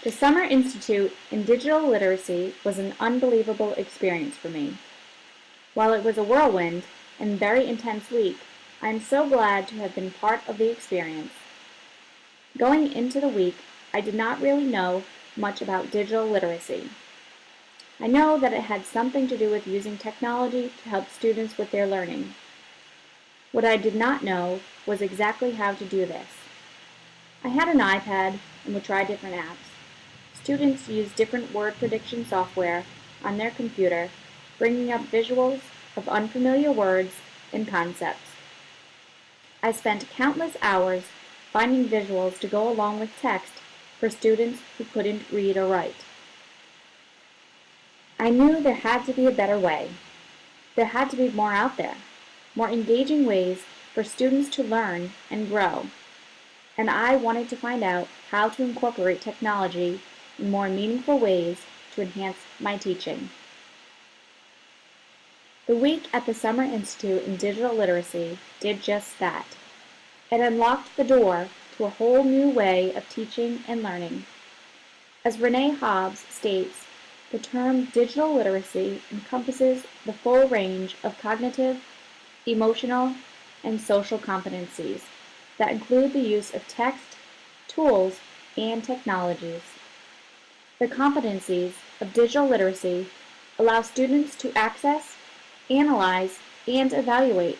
The Summer Institute in Digital Literacy was an unbelievable experience for me. While it was a whirlwind and very intense week, I am so glad to have been part of the experience. Going into the week, I did not really know much about digital literacy. I know that it had something to do with using technology to help students with their learning. What I did not know was exactly how to do this. I had an iPad and would try different apps. Students use different word prediction software on their computer, bringing up visuals of unfamiliar words and concepts. I spent countless hours finding visuals to go along with text for students who couldn't read or write. I knew there had to be a better way. There had to be more out there, more engaging ways for students to learn and grow. And I wanted to find out how to incorporate technology in more meaningful ways to enhance my teaching. The week at the Summer Institute in Digital Literacy did just that. It unlocked the door to a whole new way of teaching and learning. As Renee Hobbs states, the term digital literacy encompasses the full range of cognitive, emotional, and social competencies that include the use of text, tools, and technologies. The competencies of digital literacy allow students to access, analyze, and evaluate,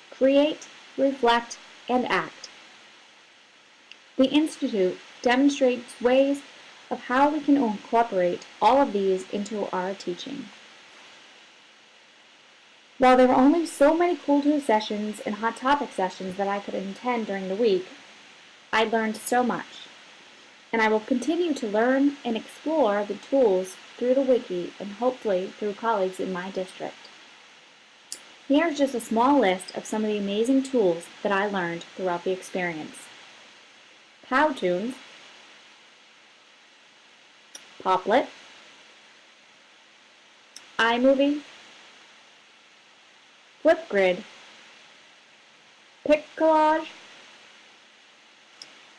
create, reflect, and act. The Institute demonstrates ways of how we can incorporate all of these into our teaching. While there were only so many Cool Tool sessions and Hot Topic sessions that I could attend during the week, I learned so much. And I will continue to learn and explore the tools through the wiki and hopefully through colleagues in my district. Here's just a small list of some of the amazing tools that I learned throughout the experience. Powtoons, Poplet, iMovie, Flipgrid, Picto,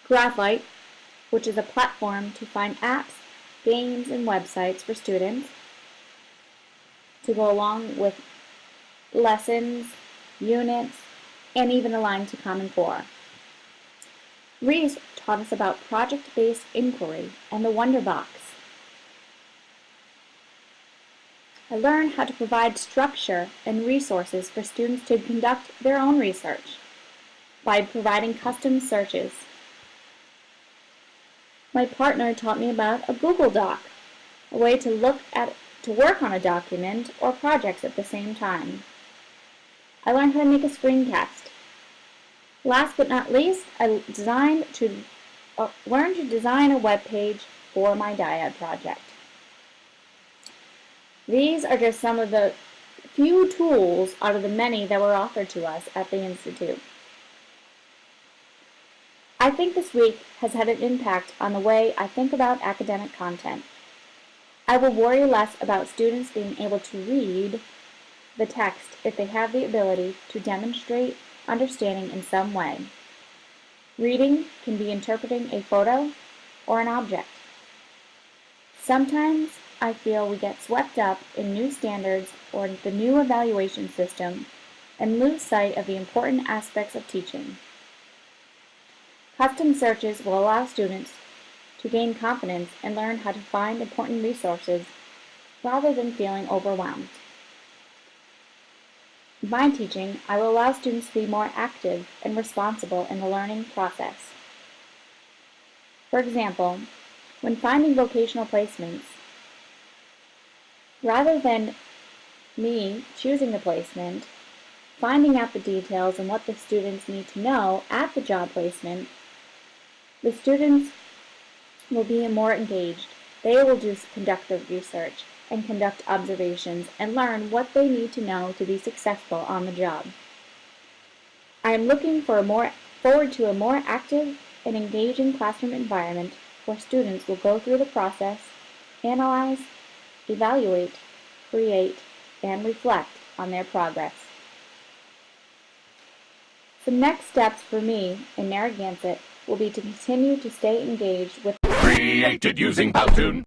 Graphite, which is a platform to find apps, games, and websites for students to go along with lessons, units, and even align to Common Core. Reese taught us about project-based inquiry and the Wonder Box. I learned how to provide structure and resources for students to conduct their own research by providing custom searches. My partner taught me about a Google Doc, a way to work on a document or projects at the same time. I learned how to make a screencast. Last but not least, I learned to design a web page for my dyad project. These are just some of the few tools out of the many that were offered to us at the Institute. I think this week has had an impact on the way I think about academic content. I will worry less about students being able to read the text if they have the ability to demonstrate understanding in some way. Reading can be interpreting a photo or an object. Sometimes I feel we get swept up in new standards or the new evaluation system and lose sight of the important aspects of teaching. Custom searches will allow students to gain confidence and learn how to find important resources rather than feeling overwhelmed. In my teaching, I will allow students to be more active and responsible in the learning process. For example, when finding vocational placements, rather than me choosing the placement, finding out the details and what the students need to know at the job placement, the students will be more engaged. They will conduct the research and conduct observations and learn what they need to know to be successful on the job. I am looking forward to a more active and engaging classroom environment where students will go through the process, analyze, evaluate, create, and reflect on their progress. Some next steps for me in Narragansett will be to continue to stay engaged with Created using Powtoon.